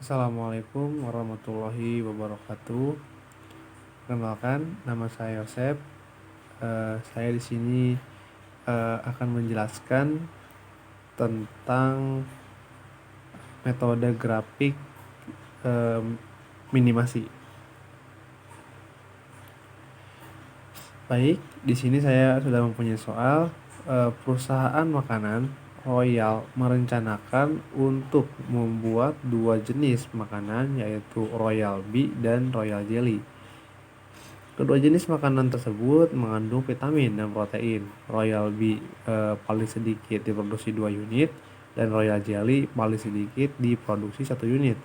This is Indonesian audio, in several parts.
Assalamualaikum warahmatullahi wabarakatuh. Perkenalkan, nama saya Yosep. Saya di sini akan menjelaskan tentang metode grafik eh, minimasi. Baik, di sini saya sudah mempunyai soal. Perusahaan makanan Royal merencanakan untuk membuat dua jenis makanan, yaitu Royal Bee dan Royal Jelly. Kedua jenis makanan tersebut mengandung vitamin dan protein. Royal Bee paling sedikit diproduksi 2 unit dan Royal Jelly paling sedikit diproduksi 1 unit.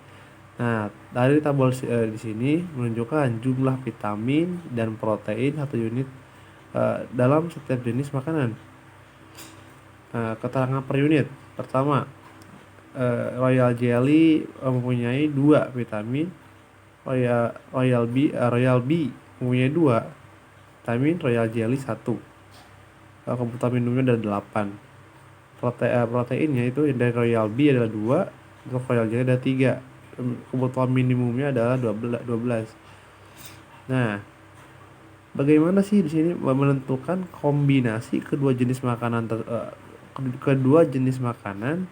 Nah, dari tabel di sini menunjukkan jumlah vitamin dan protein 1 unit dalam setiap jenis makanan. Keterangan per unit. Pertama, Royal Jelly mempunyai 2 vitamin. Royal Bee mempunyai 2 vitamin, Royal Jelly 1. Kebutuhan minumnya ada 8. Proteinnya itu dari Royal Bee adalah 2, untuk Royal Jelly ada 3. Kebutuhan minimumnya adalah 12. Nah, bagaimana sih di sini menentukan kombinasi kedua jenis makanan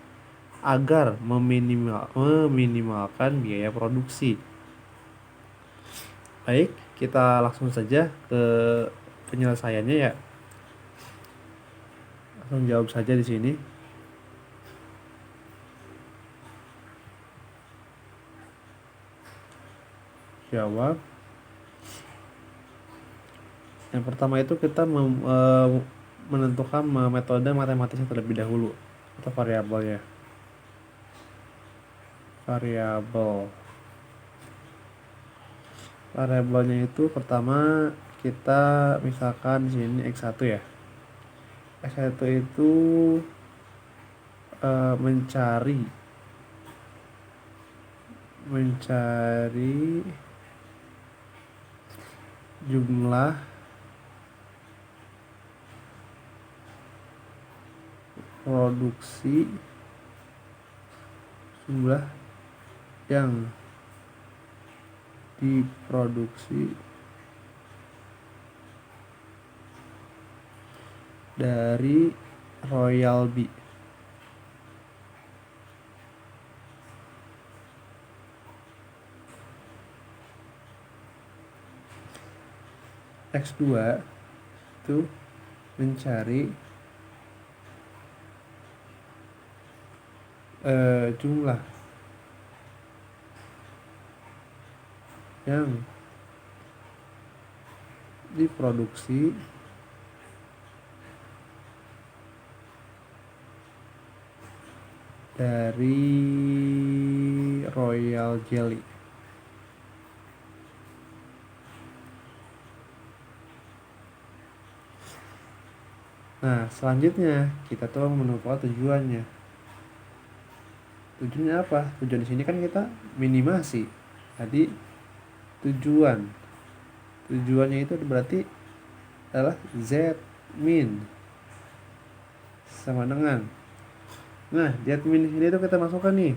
agar meminimalkan biaya produksi? Baik, kita langsung saja ke penyelesaiannya ya. Langsung jawab saja di sini. Jawab. Yang pertama itu kita menentukan metode matematisnya terlebih dahulu atau variabelnya. Variabelnya itu pertama kita misalkan di sini x1 ya. X1 itu mencari jumlah produksi yang diproduksi dari Royal Bee. X2 itu mencari jumlah yang diproduksi dari Royal Jelly. Nah, selanjutnya kita tuh menentukan tujuannya. Tujuannya apa? Tujuan di sini kan kita minimasi. Jadi tujuannya itu berarti adalah Z min sama dengan. Nah, Z min ini tuh kita masukkan nih.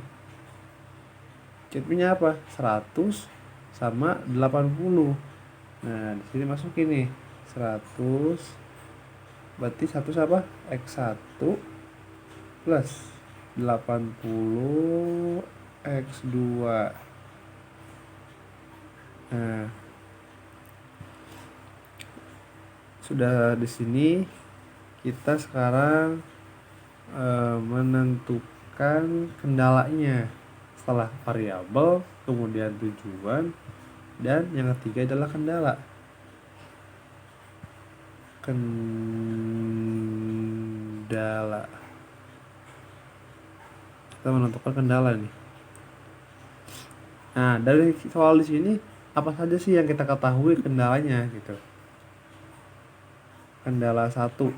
Z minnya apa? 100 sama 80. Nah, di sini masukin nih 100, berarti 1 apa? X1 plus 80 X2. Nah, sudah di sini kita sekarang menentukan kendalanya setelah variabel, kemudian tujuan, dan yang ketiga adalah kendala. Kita menentukan kendala nih. Nah, dari soal di sini apa saja sih yang kita ketahui kendalanya gitu. Kendala 1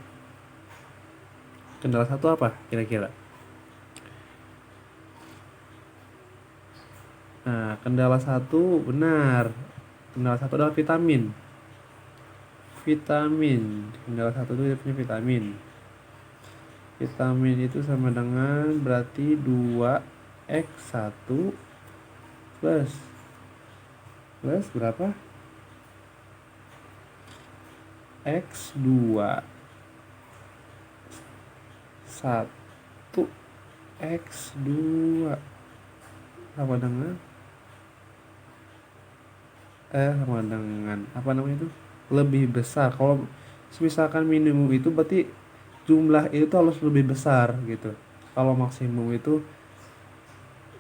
apa kira-kira? Nah, kendala 1 benar. Kendala 1 adalah vitamin. Kendala 1 itu punya vitamin. Vitamin itu sama dengan berarti 2x1 plus berapa? X2 1 X2 sama dengan apa namanya itu, lebih besar. Kalau misalkan minimum itu berarti jumlah itu harus lebih besar gitu. Kalau maksimum itu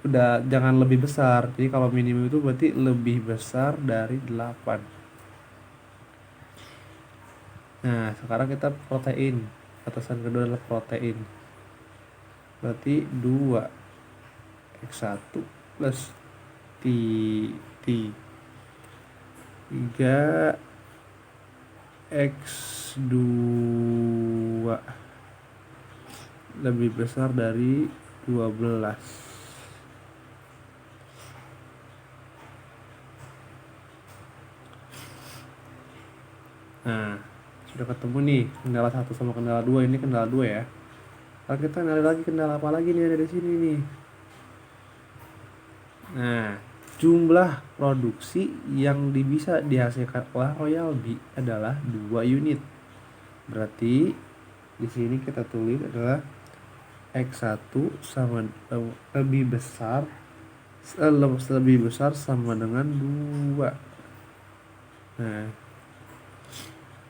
udah jangan lebih besar. Jadi kalau minimum itu berarti lebih besar dari 8. Nah, sekarang kita protein. Batasan kedua adalah protein. Berarti 2 X1 plus 3 X2 lebih besar dari 12. Nah, sudah ketemu nih kendala 1 sama kendala 2. Ini kendala 2 ya. Kalau kita ada lagi kendala apa lagi nih, ada di sini nih. Nah, jumlah produksi yang bisa dihasilkan oleh Royal Bee adalah 2 unit. Berarti di sini kita tulis adalah X1 sama lebih besar sama dengan 2. Nah,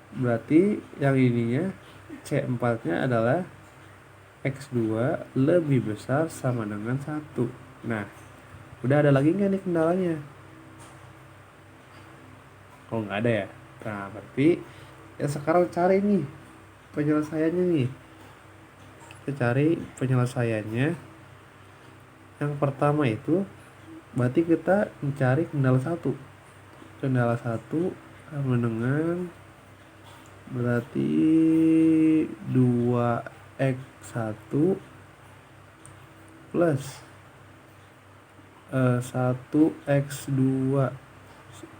berarti yang ininya C4-nya adalah X2 lebih besar sama dengan 1. Nah, udah ada lagi nggak nih kendalanya? Oh, nggak ada ya. Nah, berarti ya sekarang cari nih penyelesaiannya nih. Kita cari penyelesaiannya. Yang pertama itu berarti kita mencari kendala 1. Kendala 1 sama dengan berarti 2X1 plus 1X2.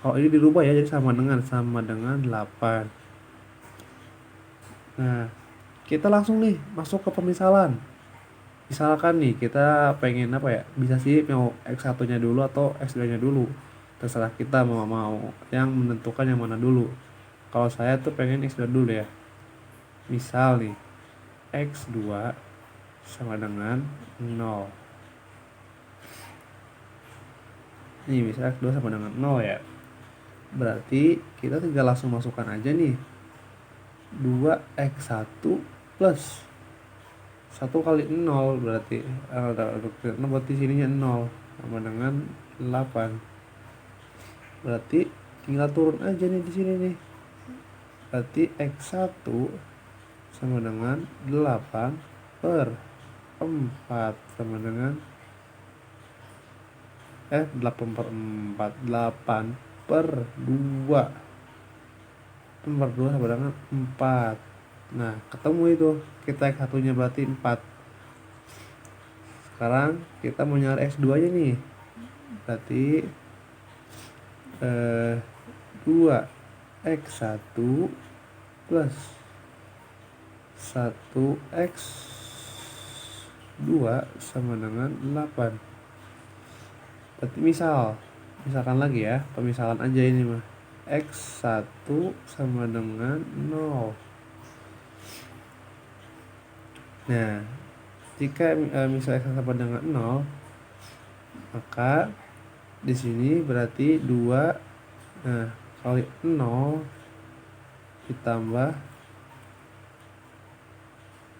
Oh, ini dirubah ya, jadi sama dengan 8. Nah, kita langsung nih masuk ke pemisalan. Misalkan nih kita pengen apa ya, bisa sih mau X1 nya dulu atau X2 nya dulu, terserah kita mau yang menentukan yang mana dulu. Kalau saya tuh pengen X2 dulu ya. Misal nih X2 sama dengan 0. Nih misalnya X2 sama dengan 0 ya. Berarti kita tinggal langsung masukkan aja nih 2X1 plus 1 kali 0 berarti berarti sininya 0 sama dengan 8. Berarti tinggal turun aja nih di sini nih. Berarti X1 sama dengan 8 per 4 sama dengan 8 per 4 8 per 2 per 2 sama dengan 4. Nah, ketemu itu. Kita X1 nya berarti 4. Sekarang kita mau nyari X2 nya nih. Berarti 2X1 plus 1X2 sama dengan 8. Berarti misalkan lagi ya, pemisalan aja ini mah. X1 sama dengan 0. Nah, jika misalnya X sama dengan 0, maka di sini berarti 2 kali 0 ditambah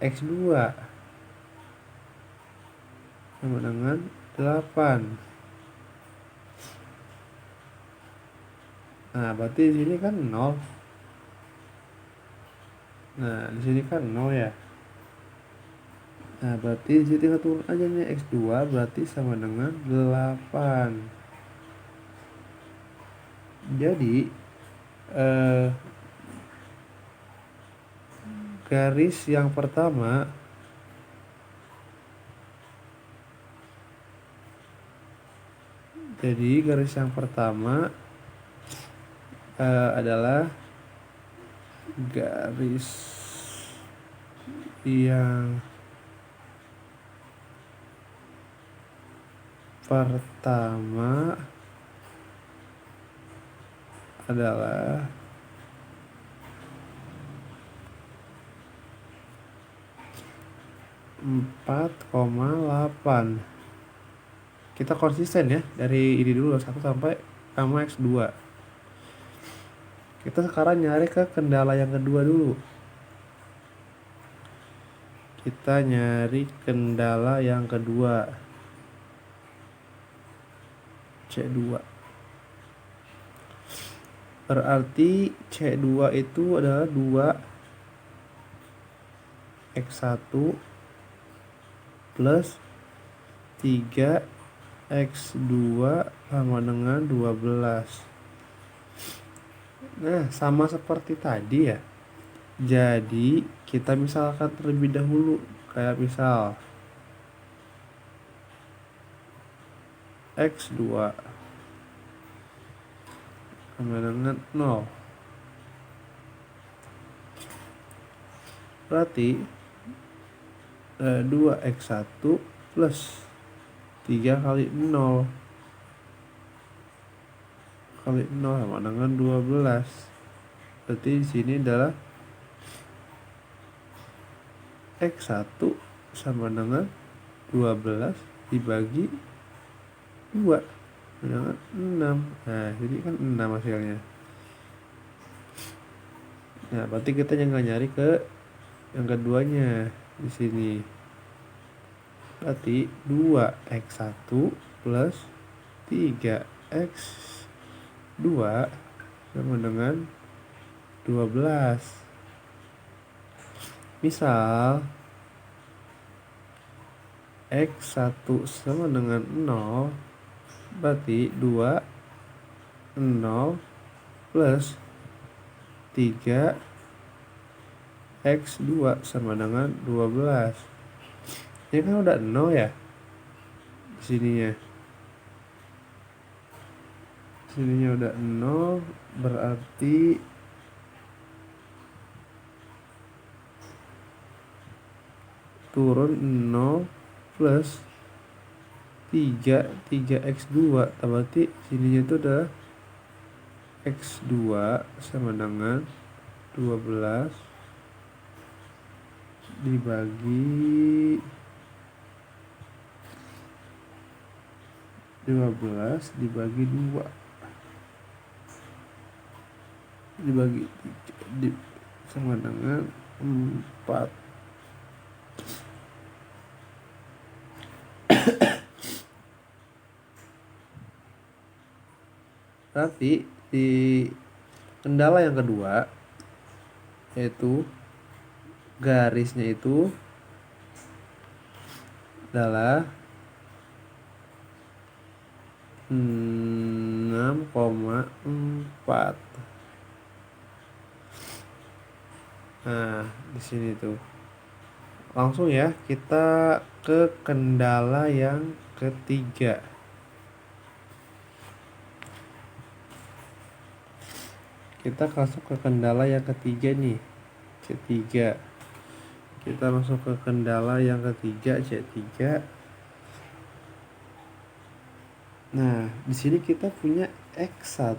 X2 sama dengan 8. Nah, berarti di sini kan 0. Nah, di sini kan 0 ya. Nah, berarti di sini tinggal turun aja nih X2 berarti sama dengan 8. Jadi garis yang pertama adalah garis yang pertama adalah 4,8. Kita konsisten ya dari ini dulu 1 sampai gamma X2. Kita sekarang nyari ke kendala yang kedua dulu. Kita nyari kendala yang kedua, C2. Berarti C2 itu adalah 2x1 plus 3x2 sama dengan 12. Nah, sama seperti tadi ya. Jadi, kita misalkan terlebih dahulu. Kayak misal x2 sama dengan 0. Berarti 2x1 plus 3 kali 0 kali 0 sama dengan 12. Berarti di sini adalah x1 sama dengan 12 dibagi 2 dengan 6. Nah, jadi kan 6 hasilnya. Nah, berarti kita jangan nyari ke yang keduanya di sini. Berarti 2x1 plus 3x2 sama dengan 12. Misal x1 sama dengan 0, berarti 2 0 plus 3 x2 sama dengan 12. Ini kan udah 0 ya di sininya. Sininya udah 0, berarti turun 0 plus 3x2. Berarti sininya itu udah x2 sama dengan 12 dibagi 12 dibagi 2 dibagi 3 sama dengan 4. Berarti di kendala yang kedua yaitu garisnya itu adalah 6,4. Nah, di sini tuh. Langsung ya, kita ke kendala yang ketiga. Kita masuk ke kendala yang ketiga nih, C3. Kita masuk ke kendala yang ketiga, C3. Nah, di sini kita punya X1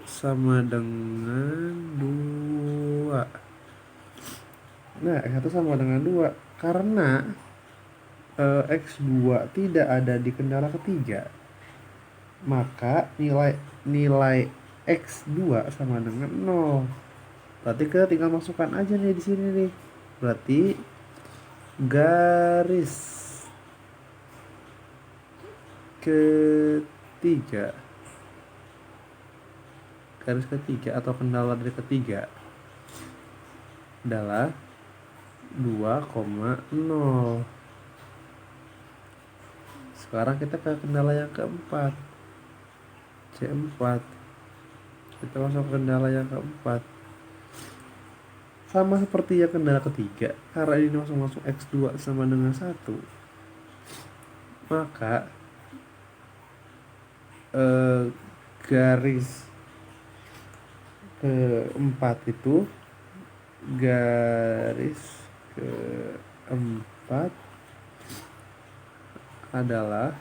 sama dengan 2. Nah, X1 sama dengan 2. Karena X2 tidak ada di kendala ketiga, maka nilai X2 sama dengan 0. Berarti kita tinggal masukkan aja nih di sini nih. Berarti garis ketiga atau kendala dari ketiga adalah 2,0. Sekarang kita ke kendala yang keempat, C4. Kita masuk ke kendala yang keempat. Sama seperti yang kendala ketiga, karena ini masuk X2 sama dengan 1, maka garis keempat itu adalah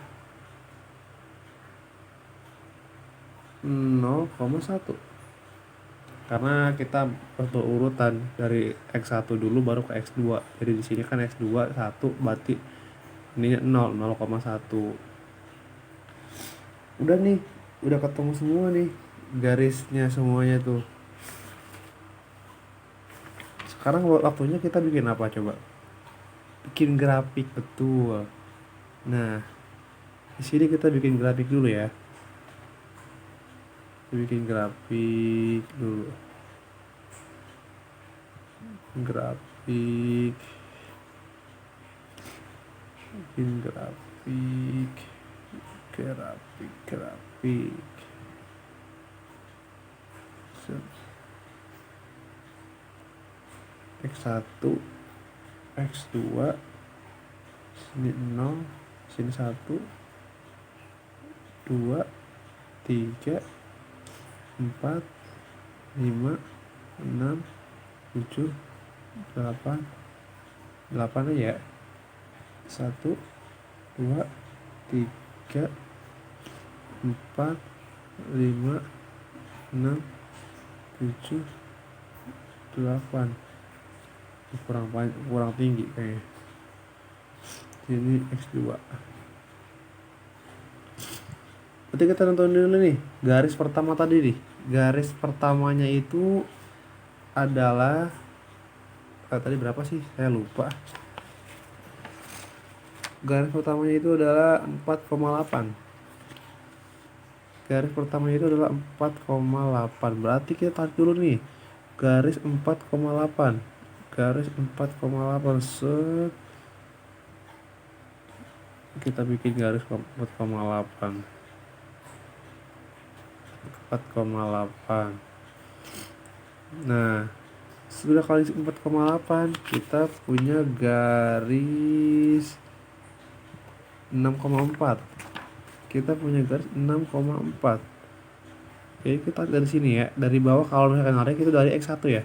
0,1. Karena kita berurutan dari X1 dulu baru ke X2. Jadi di sini kan X2 1 berarti ininya 0,1. Udah nih, udah ketemu semua nih garisnya semuanya tuh. Sekarang waktunya kita bikin apa coba? Bikin grafik, betul. Nah, di sini kita bikin grafik dulu ya. Bikin grafik dulu. Grafik. Bikin grafik. Grafik. X1, X2, sini 0, sini 1, 2, 3, 4, 5, 6, 7, 8 aja ya. 1, 2, 3, 4, 5, 6, 7, 8. Kurang tinggi kayaknya. Ini X2. Berarti kita nonton dulu nih garis pertama tadi nih. Garis pertamanya itu adalah tadi berapa sih? Saya lupa. Garis pertamanya itu adalah 4,8. Garis pertamanya itu adalah 4,8. Berarti kita tarik dulu nih. Garis 4,8. Garis 4,8 set. Kita bikin garis 4,8. 4,8. Nah, sudah kali 4,8 kita punya garis 6,4. Kita punya garis 6,4. Oke, kita dari sini ya. Dari bawah kalau misalkan narik itu dari X1 ya.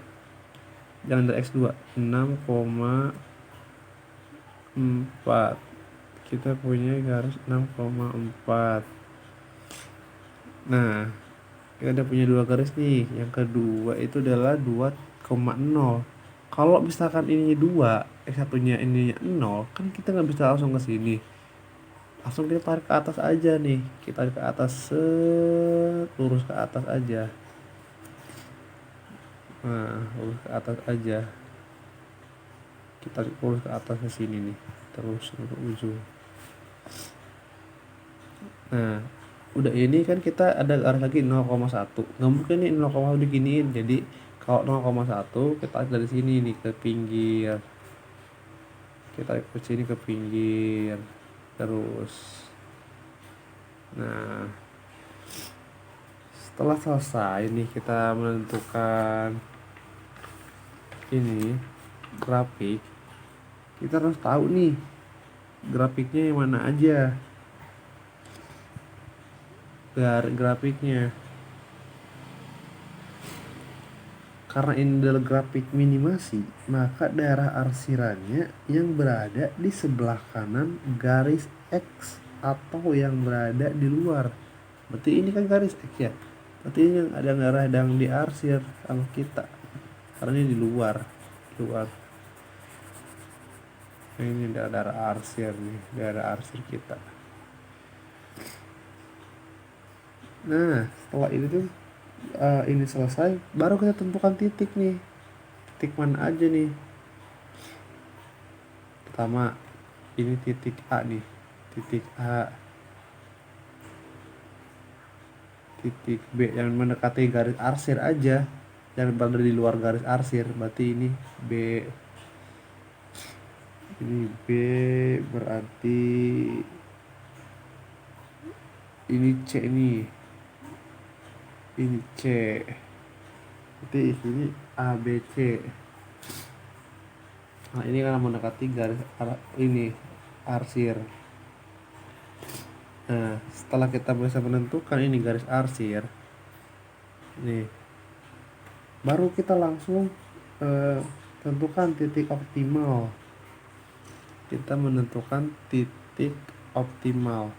Jangan dari X2. 6,4. Kita punya garis 6,4. Nah, kita udah punya dua garis nih. Yang kedua itu adalah 2,0. Kalau misalkan ininya 2, X1 nya ininya 0, kan kita nggak bisa langsung ke sini. Langsung kita tarik ke atas aja nih. Kita tarik ke atas, lurus ke atas aja. Nah, lurus ke atas aja. Kita lurus ke atas ke sini nih. Terus ke ujung. Nah, udah ini kan kita ada garis lagi 0,1. Nggak mungkin nih 0,1 diginiin. Jadi kalau 0,1 kita tarik dari sini nih ke pinggir. Kita tarik ke sini ke pinggir. Terus. Nah, setelah selesai nih kita menentukan ini grafik, kita harus tahu nih grafiknya yang mana aja. Grafiknya, karena ini adalah grafik minimasi, maka daerah arsirannya yang berada di sebelah kanan garis X atau yang berada di luar. Berarti ini kan garis X ya. Berarti ini yang ada daerah yang diarsir sama kita. Karena ini di luar. Ini daerah arsir nih, daerah arsir kita. Nah, setelah ini tuh ini selesai, baru kita tentukan titik nih. Titik mana aja nih? Pertama, ini titik A nih. Titik A. Titik B yang mendekati garis arsir aja. Jangan berada di luar garis arsir. Berarti ini B. Ini B berarti ini C nih. Ini C. Berarti ini A B C. Nah, ini kan mendekati garis ini arsir. Nah, setelah kita bisa menentukan ini garis arsir nih, baru kita langsung tentukan titik optimal. Kita menentukan titik optimal.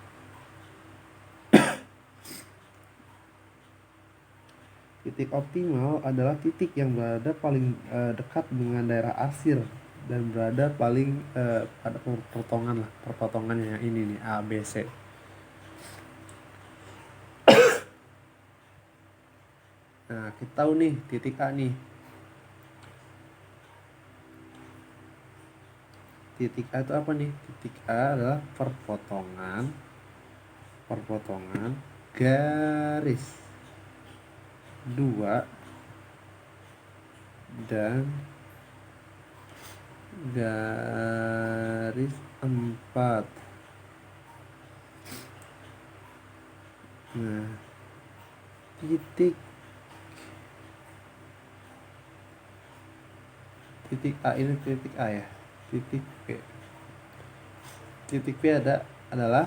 Titik optimal adalah titik yang berada paling dekat dengan daerah arsir dan berada paling pada perpotongan yang ini nih A, B, C. Nah, kita tahu nih titik A nih. Titik A itu apa nih? Titik A adalah perpotongan garis 2 dan garis 4. Nah, titik A ini titik A ya. Titik P adalah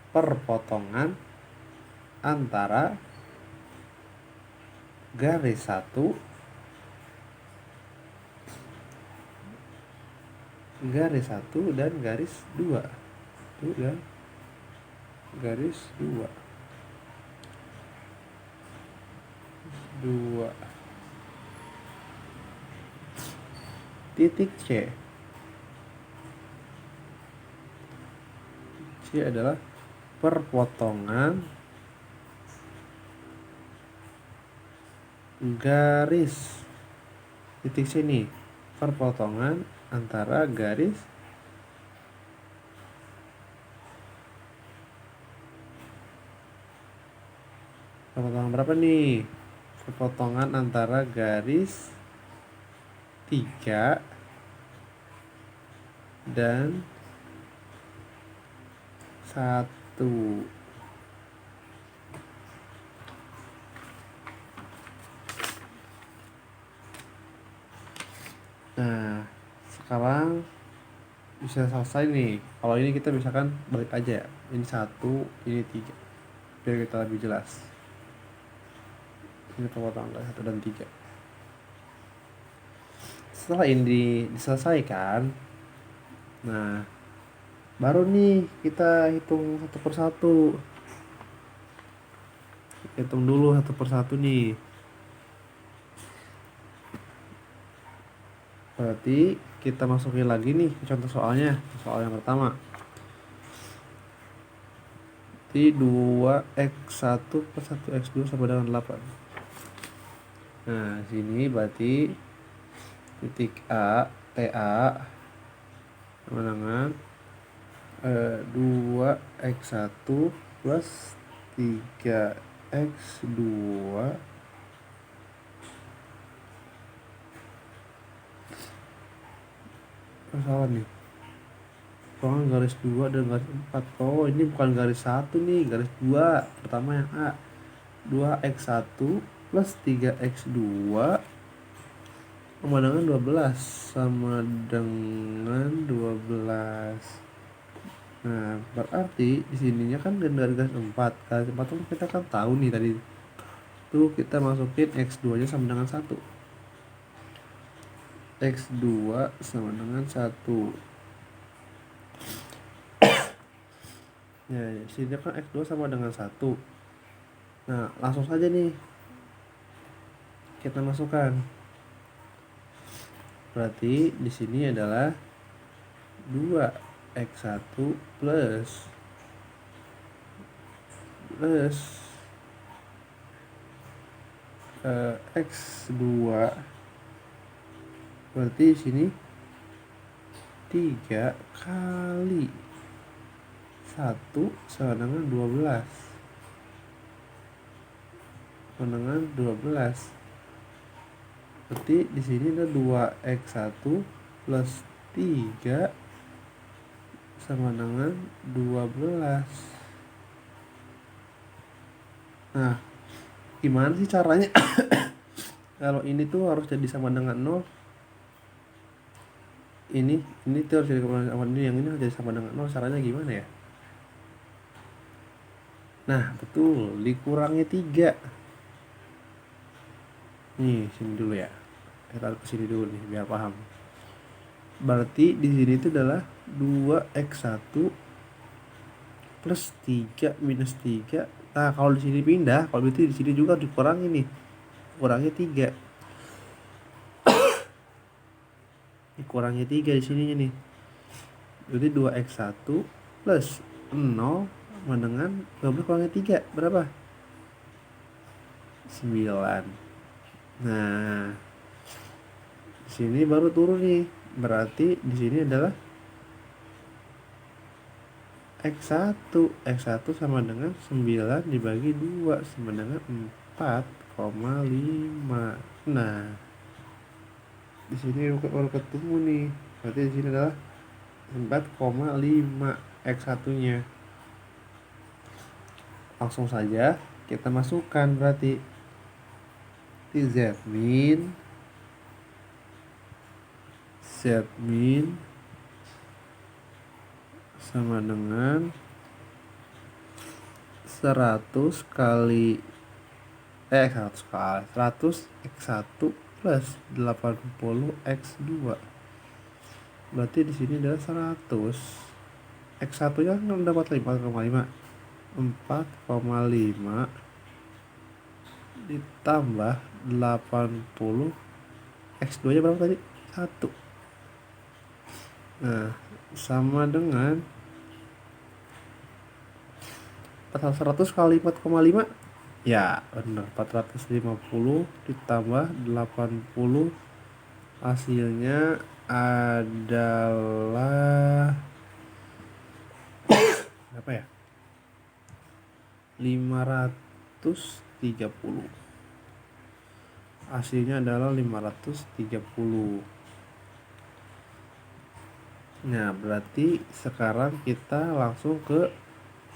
perpotongan antara garis 1 dan garis 2. Garis 2. Titik C adalah perpotongan garis. Titik C nih perpotongan antara garis perpotongan berapa nih? Perpotongan antara garis 3 dan 1. Nah, sekarang bisa selesai nih. Kalau ini kita misalkan balik aja ya. Ini 1, ini 3. Biar kita lebih jelas. Ini perpotongan 1 dan 3. Setelah ini diselesaikan, nah baru nih kita hitung satu persatu. Hitung dulu satu persatu nih. Berarti kita masukin lagi nih contoh soalnya. Soal yang pertama. Jadi 2x1 plus 1x2 sama dengan 8. Nah, sini berarti titik A, TA sama dengan 2x1 plus 3x2 salah nih. Soalnya garis 2 dan garis 4. Oh, ini bukan garis 1 nih, garis 2. Pertama yang A. 2x1 plus 3x2 sama dengan 12. Sama dengan 12. Nah, berarti di sininya kan garis 4. Garis 4 tuh kita kan tahu nih tadi. Tuh kita masukin x2-nya sama dengan 1. X2 sama dengan 1. Ya, sini kan X2 sama dengan 1. Nah, langsung saja nih kita masukkan. Berarti di sini adalah 2x1 plus x2. Berarti di sini 3 kali 1 sama dengan 12. Sama dengan 12. Berarti di sini ada 2x1 plus 3 sama dengan 12. Nah, gimana sih caranya? Kalau ini tuh harus jadi sama dengan 0. Ini tuh harus jadi sama ini, yang ini harus jadi sama dengan 0. Caranya gimana ya? Nah, betul, dikurangi 3. Nih, sini dulu ya. Kita taruh ke sini dulu nih biar paham. Berarti di sini itu adalah 2x1 plus 3 minus 3. Nah, kalau di sini pindah, kalau berarti di sini juga dikurangi nih. Kurangnya 3. Dikurangi 3 di sininya nih. Jadi 2x1 plus 0 sama dengan 12 kurangi 3 berapa? 9. Nah, di sini baru turun nih. Berarti di sini adalah X1. X1 sama dengan 9 dibagi 2 sama dengan 4,5. Nah, di sini baru ketemu nih. Berarti di sini adalah 4,5 X1-nya. Langsung saja kita masukkan berarti Z min sama dengan 100 kali 100 X1 plus 80 X2. Berarti di sini adalah 100. X1-nya kan dapat 4,5. 4,5 ditambah 80. X2-nya berapa tadi? 1. Nah, sama dengan 100 kali 4,5. Ya, benar. 450 ditambah 80. Hasilnya adalah apa ya? 530. Hasilnya adalah 530. Nah, berarti sekarang kita langsung ke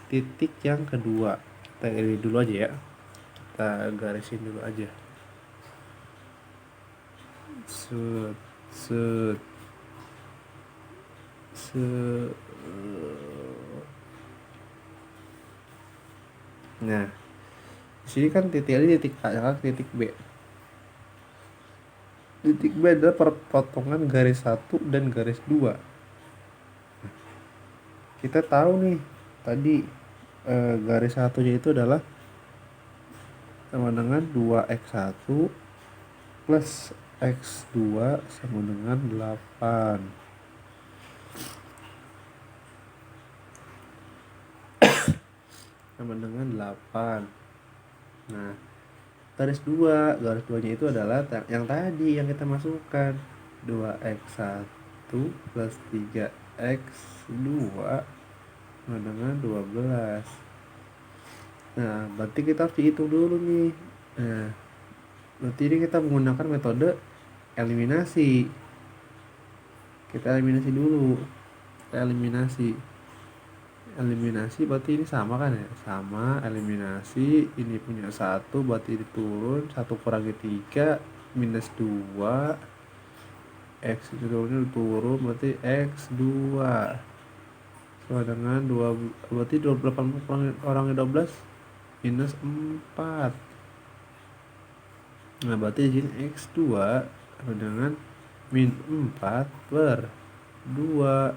titik yang kedua. Kita ini dulu aja ya. Kita garisin dulu aja. Set set set. Nah, di sini kan titik ini titik A, kan titik B. Titik B adalah perpotongan garis 1 dan garis 2. Kita tahu nih tadi garis satunya itu adalah sama dengan 2x1 plus x2 sama dengan 8. Sama dengan 8. Nah, garis 2-nya itu adalah yang tadi yang kita masukkan, 2x1 plus 3x2 sama dengan 12. Nah, berarti kita harus dihitung dulu nih. Nah, berarti ini kita menggunakan metode eliminasi. Kita eliminasi dulu. Eliminasi berarti ini sama kan ya? Sama, eliminasi. Ini punya 1 berarti ini turun. 1 kurangi 3 minus 2. X itu turun berarti X2 sama dengan 2. Berarti 28 kurangi 12 minus 4. Nah, berarti di sini X2 sama dengan min 4 per 2.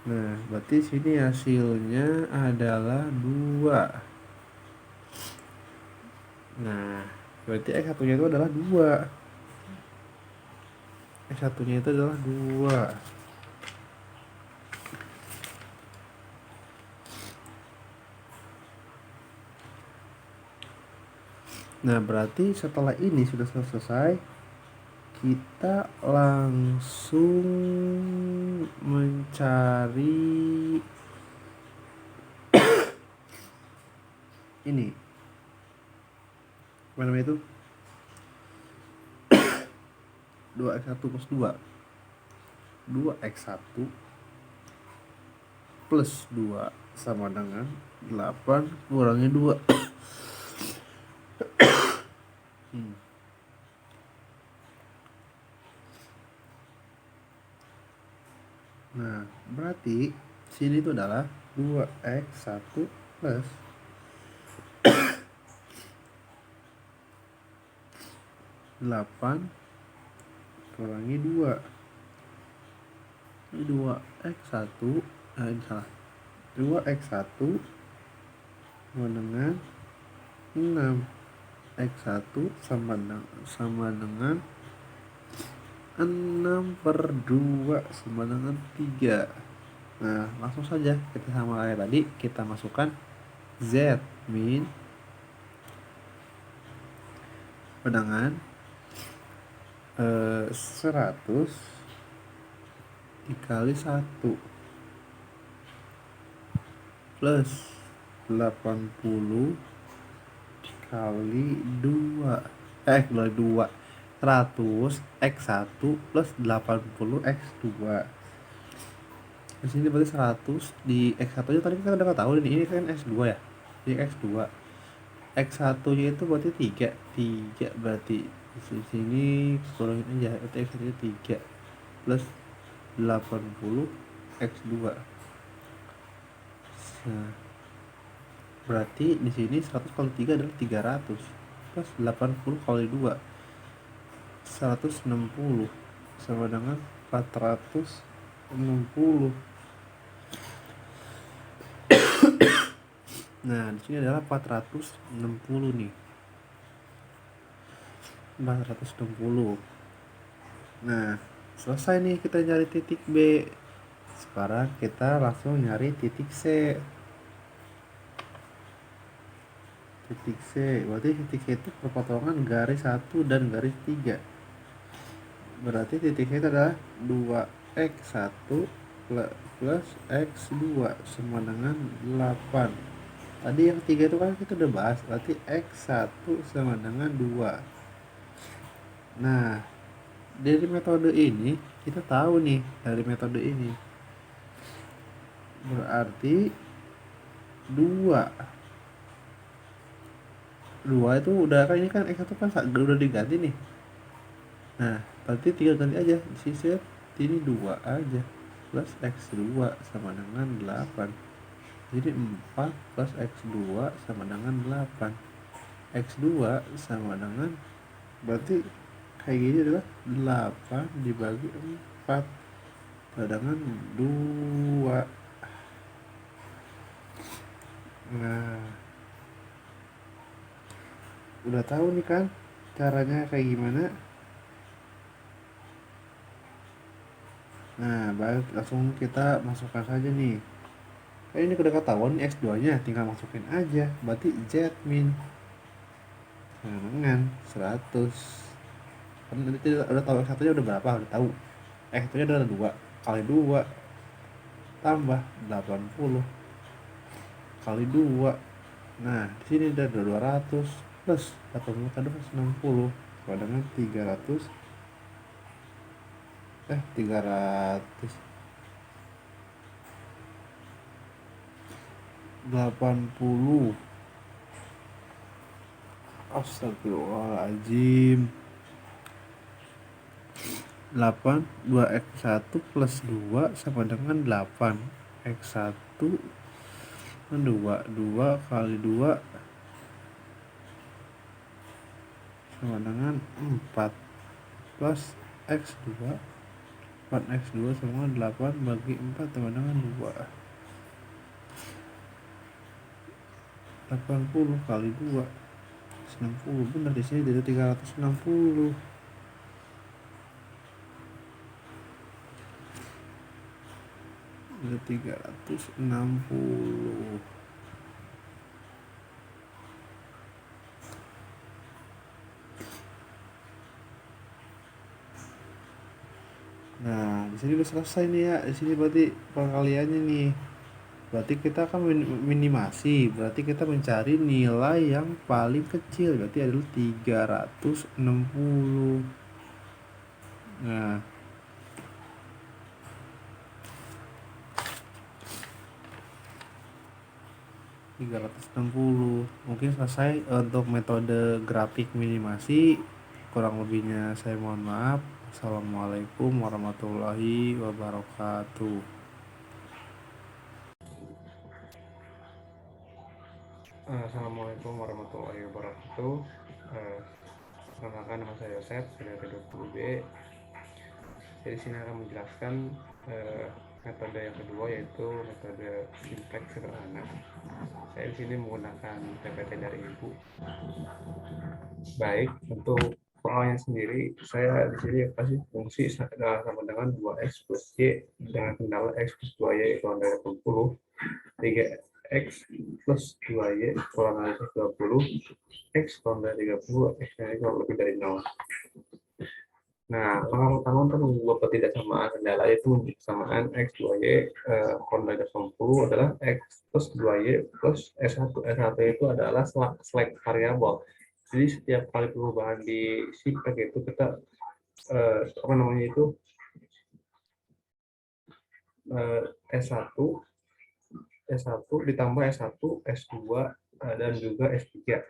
Nah, berarti sini hasilnya adalah 2. Nah, berarti X1-nya itu adalah 2. X1-nya itu adalah 2. Nah, berarti setelah ini sudah selesai, kita langsung mencari ini. Apa namanya itu? 2x1 plus 2. 2x1 plus 2 sama dengan 8 kurangi 2. Nah, berarti sini itu adalah 2x1 plus 8 kurangi 2. Ini 2x1, ini salah. 2x1 sama dengan 6. X1 sama dengan 6/2 sama dengan 3. Nah, langsung saja kita sama kayak tadi, kita masukkan Z min dengan 100 dikali 1 plus 80 dikali 2 kali 2 100 X1 plus 80 X2. Di sini berarti 100 di X1 nya tadi kita udah tahu ini kan X2 ya. Di X2. X1 nya itu berarti 3. 3 berarti di sini kurangin aja, berarti X1 nya 3 plus 80 X2. Nah, berarti di sini 100 kali 3 adalah 300 plus 80 kali 2 160 sama dengan 460. Nah, di sini adalah 460 nih. 460. Nah, selesai nih kita nyari titik B. Sekarang kita langsung nyari titik C. Titik C, berarti titik C itu perpotongan garis 1 dan garis 3. Berarti titik C itu adalah 2x1 plus x2 sama dengan 8. Tadi yang 3 itu kan kita udah bahas, berarti x1 sama dengan 2. Nah, dari metode ini kita tahu nih, dari metode ini berarti 2 itu udah kan, ini kan x1 kan udah diganti nih. Nah, berarti tinggal ganti aja sisir ini 2 aja plus x2 sama dengan 8. Jadi 4 plus x2 sama dengan 8. X2 sama dengan, berarti kayak gini adalah 8 dibagi 4 dengan 2. Nah, udah tahu nih kan caranya kayak gimana. Nah, baik, langsung kita masukkan saja nih. Ini udah ketahuan X2 nya, tinggal masukin aja. Berarti Z min dengan 100. Kan nanti udah tahu X1 nya udah berapa, udah tahu. X2 nya adalah 2 kali 2 tambah 80 kali 2. Nah, di sini udah 200 plus 80 kali 260 sama dengan 300 380. Astagfirullahaladzim. 8 2x1 plus 2 sama dengan 8. X1 2 kali 2 sama dengan 4 plus x2. 4x2 sama 8 bagi 4 sama dengan 2. 80 kali 2 60. Benar, di sini jadi 360. Ada 360. Nah, di sini udah selesai nih ya. Di sini berarti pengaliannya nih. Berarti kita akan minimasi, berarti kita mencari nilai yang paling kecil, berarti adalah 360. Nah, 360 mungkin selesai untuk metode grafik minimasi. Kurang lebihnya saya mohon maaf. Assalamualaikum warahmatullahi wabarakatuh. Assalamualaikum warahmatullahi wabarakatuh. Perkenalkan, nama saya Yosef, dari 20B. Jadi sini akan menjelaskan metode yang kedua yaitu metode simplex sederhana. Saya di sini menggunakan PPT dari Ibu. Baik, untuk soalnya sendiri, saya di sini kasih fungsi sama dengan 2x plus y dengan kendala x plus 2y kurang dari 80, 3x plus 2y kurang dari 20, x kurang dari 30, x kurang lebih dari 0. Nah, langkah pertama untuk membuat ketidaksamaan kendala itu menjadi kesamaan x 2y kurang dari 80 adalah x plus 2y plus S1. S1 itu adalah slack variabel. Jadi setiap kali perubahan di simplex itu kita apa namanya itu S1 S1 ditambah S1 S2 dan juga S3.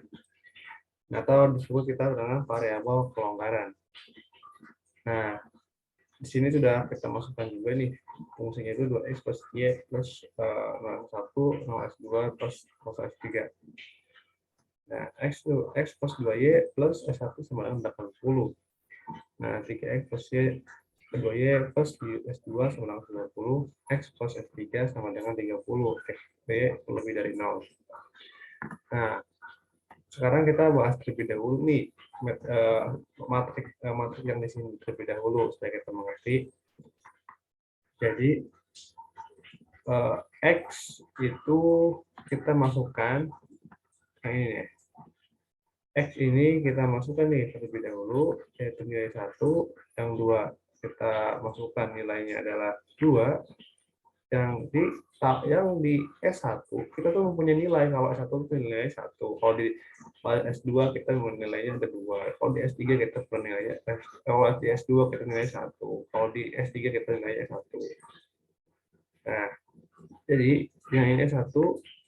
Atau disebut kita dengan variabel kelonggaran. Nah, di sini sudah kita masukkan juga nih fungsinya itu 2x plus y plus 0,1 0,s2 plus 0,s3. Nah, x plus 2y plus s1 sama dengan 80. Nah, 3x plus y 2y plus s2 sama dengan 90, x plus s3 sama dengan 30, x lebih dari 0. Nah, sekarang kita bahas terlebih dahulu nih matrik yang di sini terlebih dahulu supaya kita mengerti. Jadi x itu kita masukkan ini ya. X ini kita masukkan nih terlebih dahulu yaitu nilai 1, yang 2 kita masukkan nilainya adalah 2, yang di S1 kita tuh mempunyai nilai, kalau S1 itu nilai 1, kalau di S2 kita nilainya ada 2, kalau di S3 kita nilainya kalau di S2 kita nilai 1, kalau di S3 kita nilainya 1. Nah, jadi yang ini S1,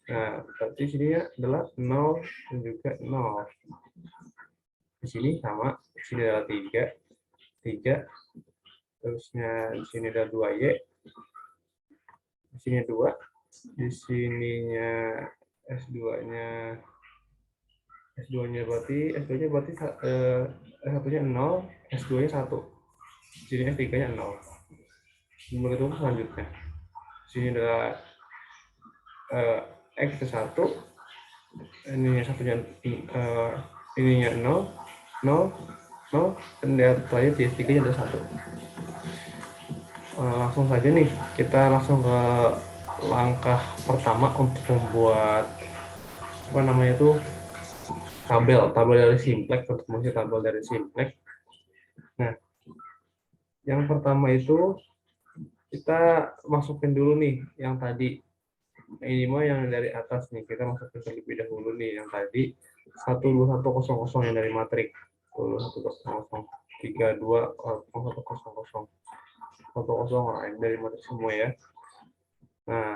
nah berarti sini adalah 0 dan juga 0. Di sini sama, di sini adalah 3, terusnya di sini ada 2y, di sini 2, di sininya S2-nya berarti S2-nya berarti S1-nya 0, S2-nya 1. Di sini S3-nya 0. Begitu selanjutnya. Di sini adalah X ke 1, ininya satunya ininya 0, 0, 0, dan setelahnya di S3-nya ada 1. Langsung saja nih, kita langsung ke langkah pertama untuk membuat apa namanya itu tabel dari simplex, untuk mengisi tabel dari simplex. Nah, yang pertama itu kita masukin dulu nih yang tadi, ini mah yang dari atas nih, kita masukin terlebih dahulu nih yang tadi 12100 yang dari matrik 12100 32 100 100 dari matrik semua ya. Nah,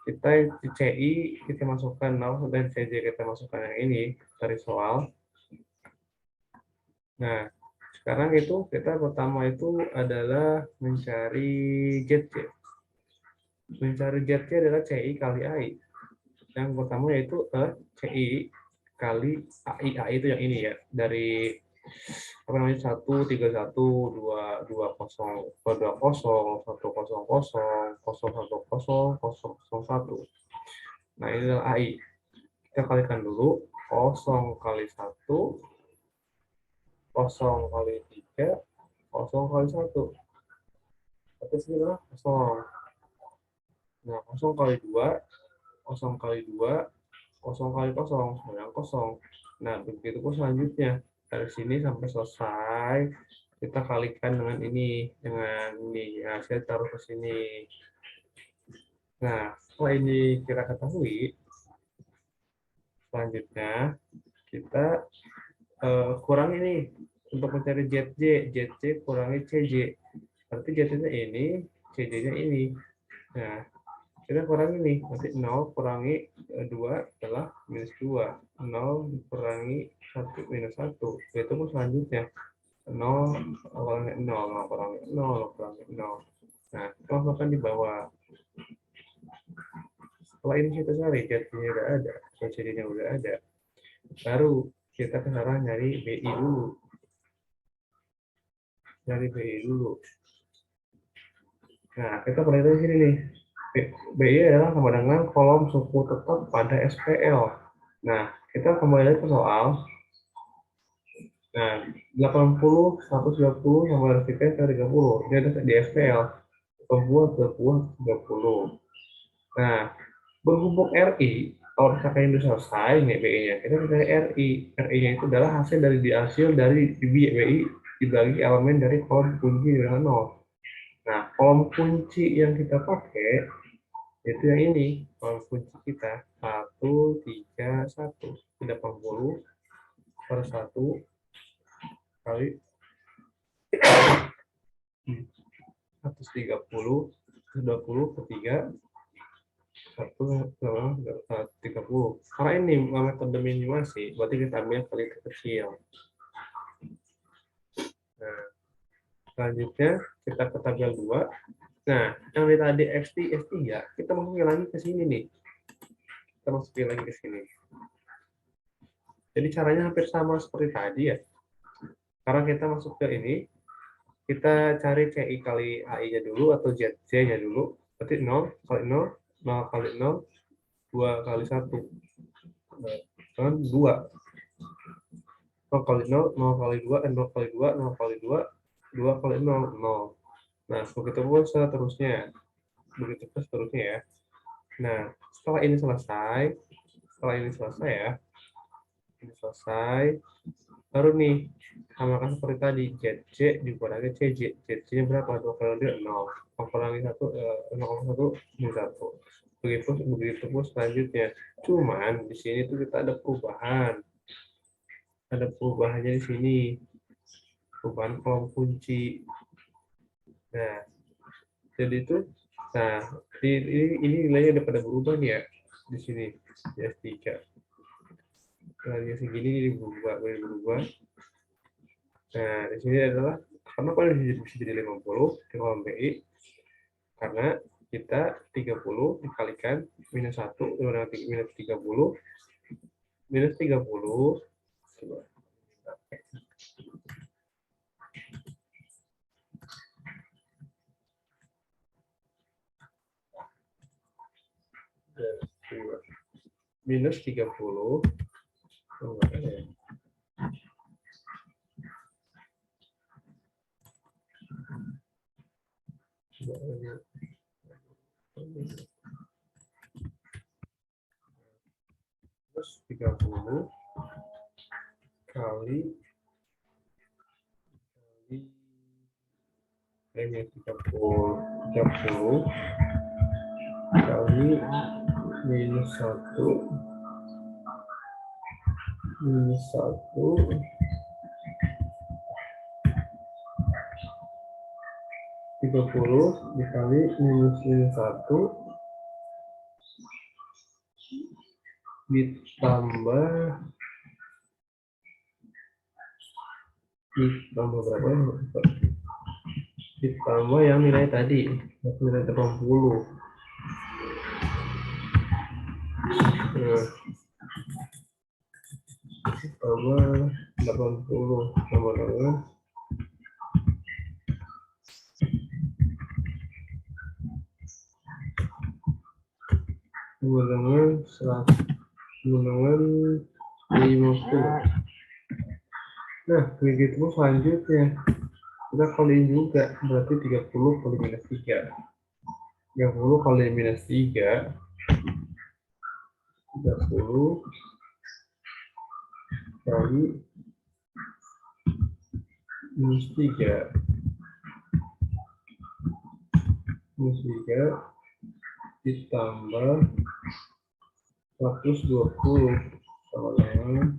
kita di CI kita masukkan 0 dan CJ kita masukkan yang ini dari soal. Nah, sekarang itu kita pertama itu adalah mencari ZC. Mencari ZC adalah CI kali AI. Yang pertama yaitu CI kali AI. AI itu yang ini ya, dari apa namanya 131 220 100 100 Nah, ini adalah AI. Kita kalikan dulu 0 kali 1, 0 kali 3, 0 kali 1. Berarti sini adalah 0. Nah, 0 kali 2, 0 kali 2, 0 kali 0, yang 0. Nah, begitu pun selanjutnya. Dari sini sampai selesai, kita kalikan dengan ini. Nah, saya taruh ke sini. Nah, setelah ini kita ketahui, selanjutnya kita kurangi nih. Untuk mencari ZC kurangi CJ. Berarti ZC-nya ini, CJ-nya ini. Nah, kita kurangi nih, berarti 0 kurangi 2 adalah minus 2, 0 kurangi 1 minus 1, itu pun selanjutnya 0 kurangi 0, 0 kurangi 0, kurangi 0. Nah, kita masukkan di bawah. Setelah ini kita cari jadinya udah ada, jadinya udah ada, baru kita ke arah nyari BI dulu. Nah, kita perhatikan sini nih. BI adalah sama dengan kolom suku tetap pada SPL. Nah, kita kembali lagi ke soal. Nah, 80, 120 sama RTP ke 30. Ini ada di SPL. Pembuat 20, 30. Nah, berhubung RI, kalau misalkan ini selesai nih BI-nya, kita bisa RI. RI-nya itu adalah hasil dari dihasil dari BI dibagi elemen dari kolom kunci dengan 0. Nah, kolom kunci yang kita pakai itu yang ini. Kolom kunci kita 1, 3, 1. 80 per 1 kali 130 20 per 3 30. Karena ini metode minimasi, berarti kita ambil kali terkecil. Nah, selanjutnya kita ke tabel 2. Nah, yang tadi X3, S3, kita masukin lagi ke sini nih. Kita masukin lagi ke sini. Jadi caranya hampir sama seperti tadi ya. Karena kita masuk ke ini, kita cari CI kali AI-nya dulu atau ZC-nya dulu. Berarti 0 kali 0, 0 kali 0, 2 kali 1. Kan 2. 0 kali 0, 0 kali 2, 0 kali 2, 0 kali 2, 2 kali 0, 0. Nah, begitu pun seterusnya. Begitu pun seterusnya ya. Nah, setelah ini selesai ya, ini selesai, baru nih, samakan seperti tadi, ZC dikurangi CJ. ZC-nya berapa? 2 kali 2, 0. 0 kali 1, 0,1, 1. Begitu pun selanjutnya. Cuman, di sini tuh kita ada perubahan. Ada perubahannya di sini. Perubahan kolom kunci. Nah, jadi itu, nah, ini nilainya udah pada berubah nih ya, di sini, di S3. Nilainya segini ini berubah. Nah, di sini adalah, karena kalau bisa jadi 50 di kolom BI, karena kita 30 dikalikan minus 1, minus 30, minus 30, coba. Minus 30, oh, ya. Terus 30 kali ini 30 kali minus 1 minus 1 30 dikali minus 1 ditambah berapa ya? Ditambah yang nilai tadi, nilai 80. Nah, ditambah 80 sama dengan 100 dengan 50. Nah, begitu selanjutnya kita kaliin juga, berarti 30 kali minus 3. 30 kali minus 3, 30 kali minus 3. Minus 3 ditambah 120 sama dengan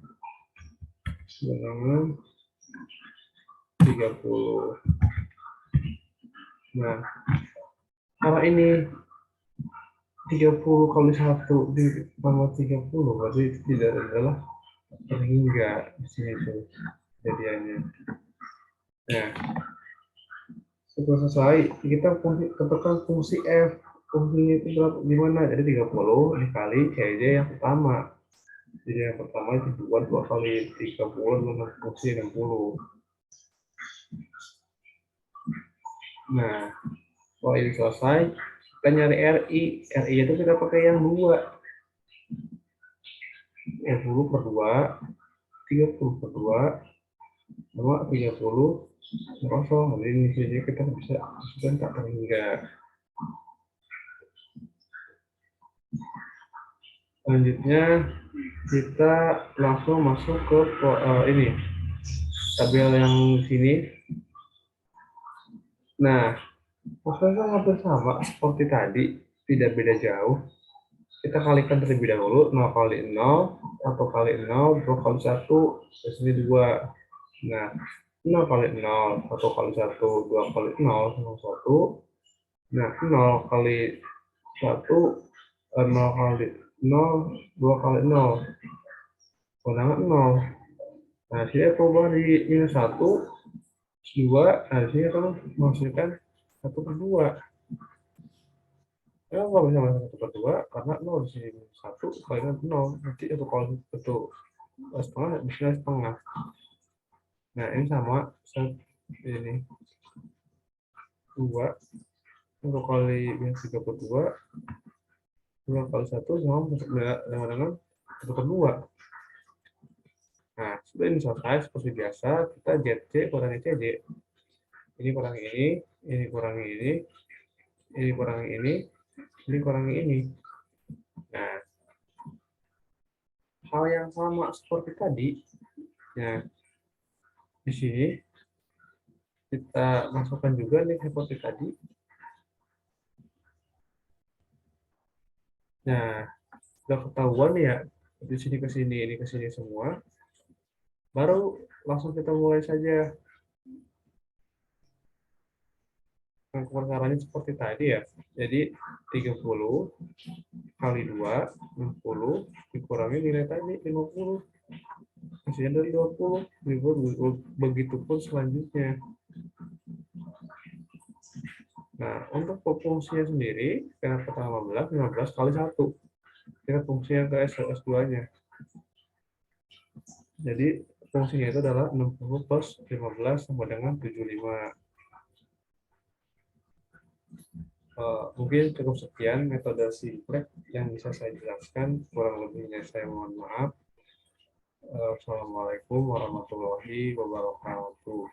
30. Nah, karena ini 30 kali 1 ditambah 30, berarti tidak adalah terhingga di sini tuh jadiannya. Nah, setelah selesai, kita tentukan fungsi F. Fungsinya itu berapa? Gimana? Jadi 30 dikali CJ yang pertama. Jadi yang pertama itu 2 kali 30 dengan fungsi 60. Nah, Kalau ini selesai, kita nyari RI. RI itu kita pakai yang 2. 20 per 2, 30 per 2, sama 30 kosong. Jadi ini saja kita bisa masukkan tak terhingga. Selanjutnya kita langsung masuk ke ini tabel yang sini. Nah, prosesnya hampir sama seperti tadi, tidak beda jauh. Kita kalikan terlebih dahulu, 0 kali 0, 1 kali 0, 2 kali 1, di sini 2. Nah, 0 kali 0, 1 kali 1, 2 kali 0, sama 1. Nah, 0 kali 1, 0 kali 0, 2 kali 0. Kewenangan 0. Nah, sini perubahan di minus 1, 2. Nah, sini akan menghasilkan 1 per 2. Ya, nggak bisa masuk 1 per 2, karena 0 di sini 1 kali 0. Nanti 1 kali 1 setengah, bisa setengah. Nah, ini sama ini 2, 1 kali minus 3 per 2, 2 kali 1 sama dengan 1 per 2. Nah, sudah ini selesai seperti biasa, kita ZC kurangi CJ. Ini kurangi ini kurangi ini kurangi ini kurangi ini. Nah, hal yang sama seperti tadi. Nah, di sini kita masukkan juga nih seperti tadi. Nah, sudah ketahuan ya, di sini ke sini, ini ke sini semua. Baru langsung kita mulai saja. Caranya seperti tadi ya. Jadi 30 kali 2, 60, dikurangi nilai tadi 50. Hasilnya dari 20. Begitupun selanjutnya. Nah, untuk fungsinya sendiri, karena pertama 15 kali 1. Kita fungsinya ke S2-nya. Jadi, fungsinya itu adalah 60 plus 15 sama dengan 75. Mungkin cukup sekian metode simplex yang bisa saya jelaskan. Kurang lebihnya saya mohon maaf. Assalamualaikum warahmatullahi wabarakatuh.